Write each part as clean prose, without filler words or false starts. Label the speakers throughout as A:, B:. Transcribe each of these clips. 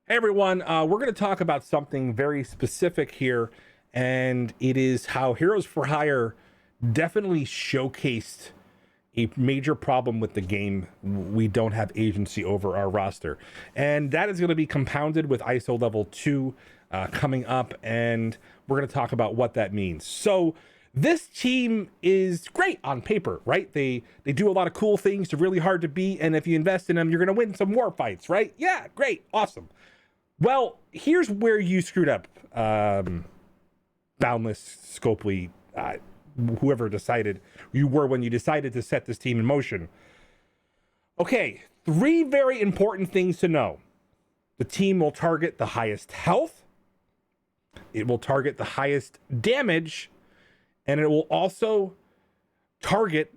A: Hey everyone, we're going to talk about something very specific here, and it is how Heroes for Hire definitely showcased a major problem with the game. We don't have agency over our roster, and that is going to be compounded with ISO level 2 coming up, and we're going to talk about what that means. So this team is great on paper, right? They do a lot of cool things. They're really hard to beat, and if you invest in them, you're going to win some war fights, right? Yeah, great, awesome. Well, here's where you screwed up, Boundless, Scopely, whoever decided you were when you decided to set this team in motion. Okay, three very important things to know. The team will target the highest health, it will target the highest damage, and it will also target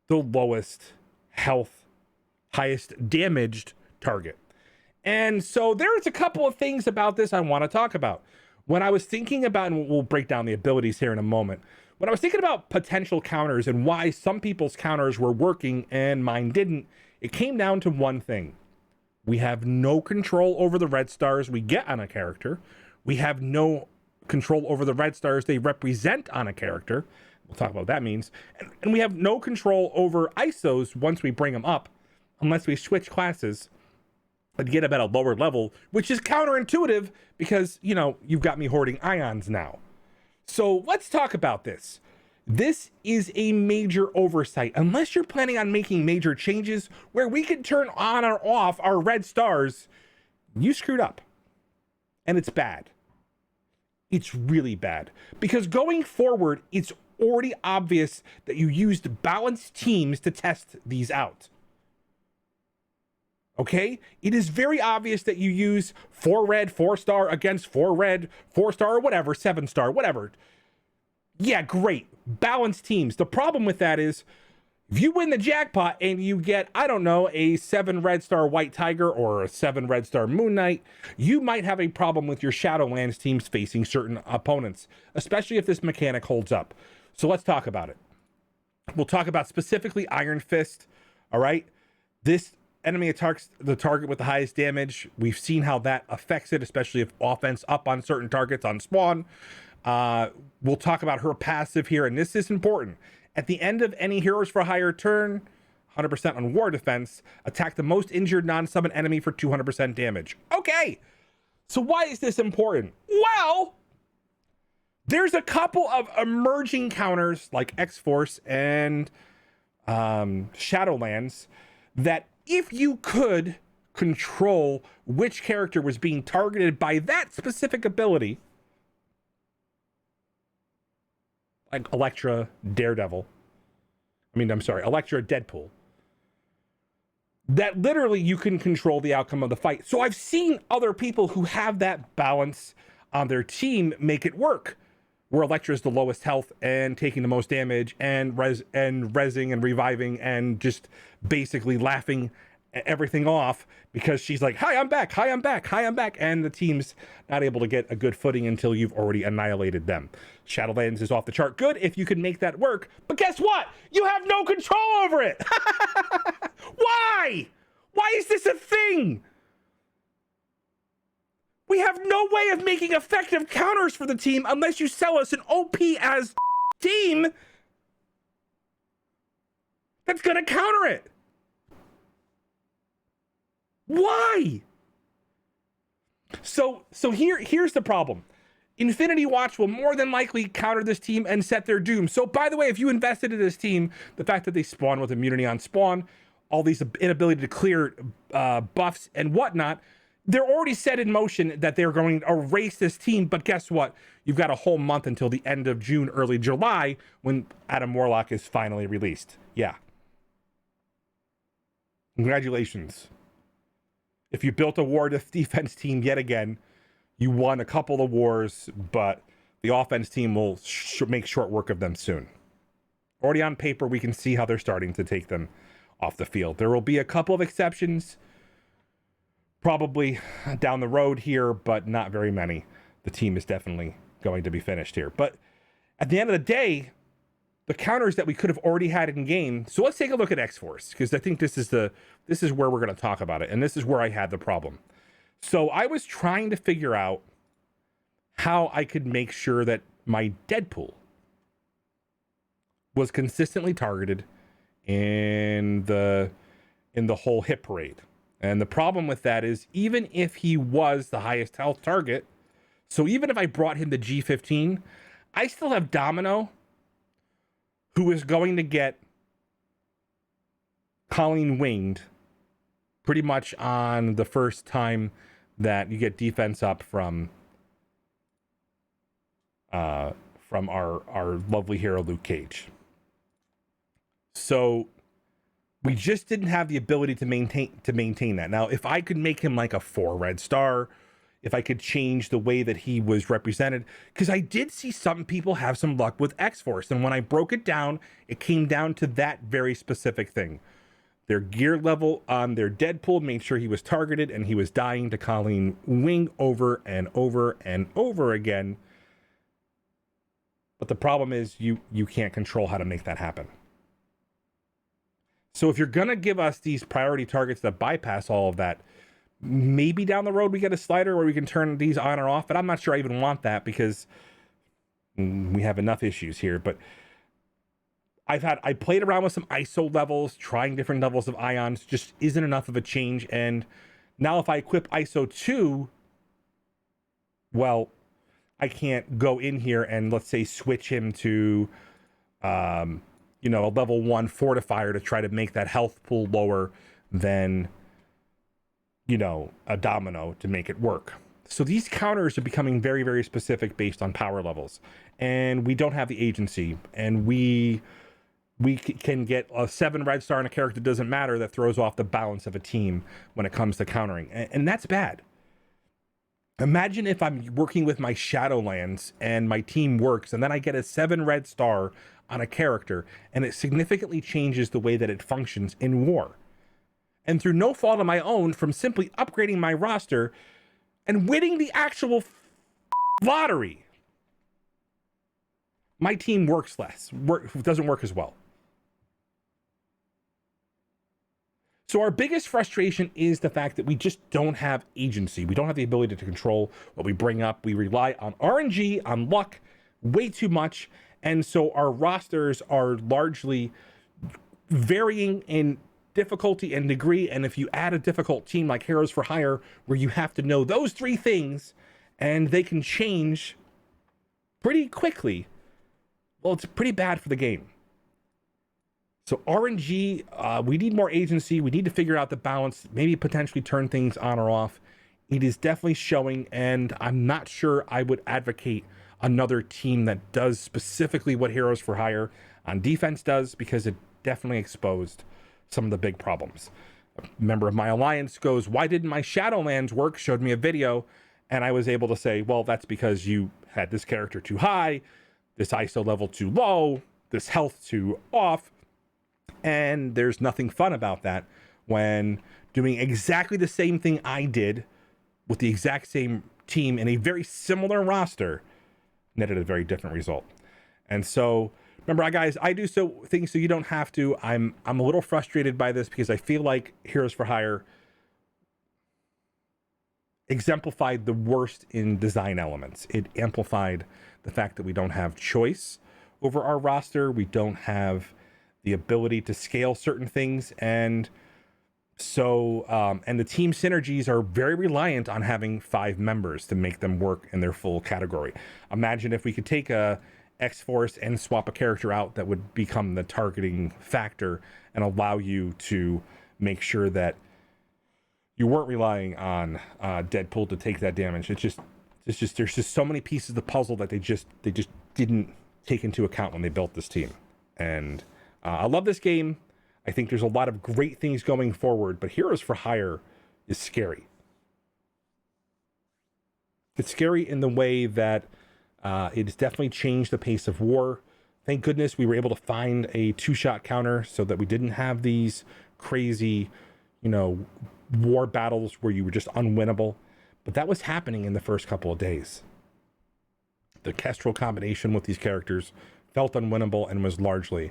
A: the lowest health, highest damaged target. And so there's a couple of things about this I want to talk about. When I was thinking about, and we'll break down the abilities here in a moment, when I was thinking about potential counters and why some people's counters were working and mine didn't, it came down to one thing. We have no control over the red stars we get on a character. We have no control over the red stars they represent on a character. We'll talk about what that means. And we have no control over ISOs once we bring them up, unless we switch classes and get them at a lower level, which is counterintuitive because, you know, you've got me hoarding ions now. So let's talk about this. This is a major oversight. Unless you're planning on making major changes where we can turn on or off our red stars, you screwed up. And it's bad. It's really bad. Because going forward, it's already obvious that you used balanced teams to test these out. Okay, it is very obvious that you use 4 red, 4 star against 4 red, 4 star, or whatever, 7 star, whatever. Yeah, great. Balanced teams. The problem with that is if you win the jackpot and you get, I don't know, a 7 red star white tiger or a 7 red star moon knight, you might have a problem with your Shadowlands teams facing certain opponents, especially if this mechanic holds up. So let's talk about it. We'll talk about specifically Iron Fist. All right. This enemy attacks the target with the highest damage. We've seen how that affects it, especially if offense up on certain targets on spawn. We'll talk about her passive here, and this is important. At the end of any Heroes for Hire turn, 100% on war defense, attack the most injured non-summon enemy for 200% damage. Okay, so why is this important? Well, there's a couple of emerging counters like X-Force and Shadowlands that if you could control which character was being targeted by that specific ability, like Elektra, Daredevil, Elektra, Deadpool, that literally you can control the outcome of the fight. So I've seen other people who have that balance on their team make it work, where Elektra is the lowest health and taking the most damage and rezzing and reviving and just basically laughing everything off because she's like, hi, I'm back, hi, I'm back, hi, I'm back. And the team's not able to get a good footing until you've already annihilated them. Shadowlands is off the chart good if you can make that work. But guess what? You have no control over it. Why? Why is this a thing? We have no way of making effective counters for the team unless you sell us an OP as team that's going to counter it. Why? So here's the problem. Infinity Watch will more than likely counter this team and set their doom. So by the way, if you invested in this team, the fact that they spawn with immunity on spawn, all these inability to clear buffs and whatnot, they're already set in motion that they're going to erase this team. But guess what? You've got a whole month until the end of June, early July, when Adam Warlock is finally released. Yeah. Congratulations. If you built a war defense team yet again, you won a couple of wars, but the offense team will make short work of them soon. Already on paper, we can see how they're starting to take them off the field. There will be a couple of exceptions probably down the road here, but not very many. The team is definitely going to be finished here. But at the end of the day, the counters that we could have already had in game. So let's take a look at X-Force, because I think this is where we're going to talk about it, and this is where I had the problem. So I was trying to figure out how I could make sure that my Deadpool was consistently targeted in the whole hit parade. And the problem with that is, even if he was the highest health target, so even if I brought him to G15, I still have Domino, who is going to get Colleen winged pretty much on the first time that you get defense up from our lovely hero Luke Cage. So we just didn't have the ability to maintain that. Now, if I could make him like a 4 red star, if I could change the way that he was represented, because I did see some people have some luck with X-Force, and when I broke it down, it came down to that very specific thing. Their gear level on their Deadpool made sure he was targeted, and he was dying to Colleen wing over and over and over again. But the problem is you can't control how to make that happen. So if you're going to give us these priority targets that bypass all of that, maybe down the road we get a slider where we can turn these on or off, but I'm not sure I even want that because we have enough issues here. But I played around with some ISO levels, trying different levels of ions, just isn't enough of a change. And now if I equip ISO 2, well, I can't go in here and, let's say, switch him to a level 1 fortifier to try to make that health pool lower than, a Domino to make it work. So these counters are becoming very, very specific based on power levels. And we don't have the agency. And we can get a 7 red star on a character, doesn't matter, that throws off the balance of a team when it comes to countering. And that's bad. Imagine if I'm working with my Shadowlands and my team works, and then I get a 7 red star on a character, and it significantly changes the way that it functions in war. And through no fault of my own, from simply upgrading my roster and winning the actual lottery, my team works less, doesn't work as well. So our biggest frustration is the fact that we just don't have agency. We don't have the ability to control what we bring up. We rely on RNG, on luck, way too much. And so our rosters are largely varying in difficulty and degree. And if you add a difficult team like Heroes for Hire, where you have to know those 3 things and they can change pretty quickly, well, it's pretty bad for the game. So RNG, we need more agency. We need to figure out the balance, maybe potentially turn things on or off. It is definitely showing, and I'm not sure I would advocate another team that does specifically what Heroes for Hire on defense does, because it definitely exposed some of the big problems. A member of my alliance goes, "Why didn't my Shadowlands work?" Showed me a video, and I was able to say, well, that's because you had this character too high, this ISO level too low, this health too off. And there's nothing fun about that when doing exactly the same thing I did with the exact same team in a very similar roster netted a very different result. And so, remember, guys, I do things so you don't have to. I'm a little frustrated by this because I feel like Heroes for Hire exemplified the worst in design elements. It amplified the fact that we don't have choice over our roster. We don't have the ability to scale certain things. And so, and the team synergies are very reliant on having 5 members to make them work in their full category. Imagine if we could take a X-Force and swap a character out that would become the targeting factor and allow you to make sure that you weren't relying on Deadpool to take that damage. There's just so many pieces of the puzzle that they just didn't take into account when they built this team. And I love this game. I think there's a lot of great things going forward, but Heroes for Hire is scary. It's scary in the way that it has definitely changed the pace of war. Thank goodness we were able to find a 2-shot counter so that we didn't have these crazy, war battles where you were just unwinnable. But that was happening in the first couple of days. The Kestrel combination with these characters felt unwinnable and was largely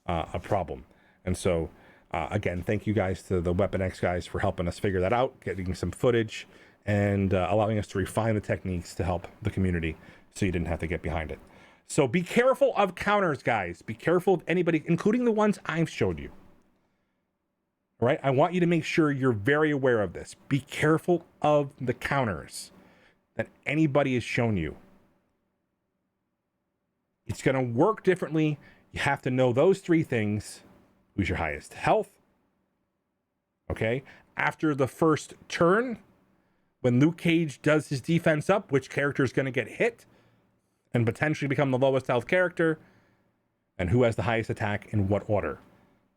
A: a problem. And so, again, thank you guys to the RemanX guys for helping us figure that out, getting some footage, and allowing us to refine the techniques to help the community so you didn't have to get behind it. So be careful of counters, guys. Be careful of anybody, including the ones I've showed you. All right? I want you to make sure you're very aware of this. Be careful of the counters that anybody has shown you. It's going to work differently. You have to know those three things. Who's your highest health? Okay? After the first turn, when Luke Cage does his defense up, which character is going to get hit and potentially become the lowest health character? And who has the highest attack in what order?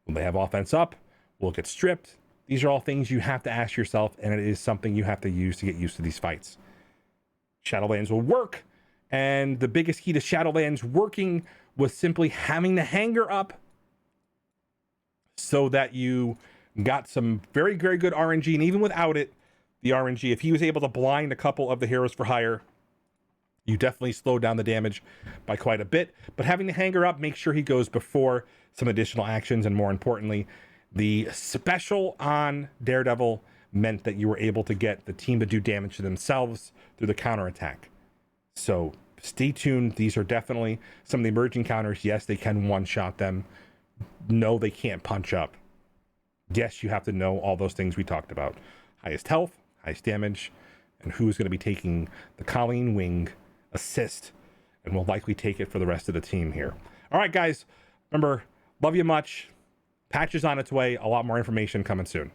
A: Will they have offense up? Will it get stripped? These are all things you have to ask yourself, and it is something you have to use to get used to these fights. Shadowlands will work, and the biggest key to Shadowlands working was simply having the hanger up so that you got some very, very good RNG, and even without it, the RNG, if he was able to blind a couple of the heroes for hire, you definitely slowed down the damage by quite a bit. But having the hanger up, make sure he goes before some additional actions, and more importantly, the special on Daredevil meant that you were able to get the team to do damage to themselves through the counterattack. So stay tuned. These are definitely some of the emerging counters. Yes, they can one-shot them. No, they can't punch up. Yes, you have to know all those things we talked about. Highest health, highest damage, and who's going to be taking the Colleen Wing assist, and will likely take it for the rest of the team here. All right, guys. Remember, love you much. Patch is on its way. A lot more information coming soon.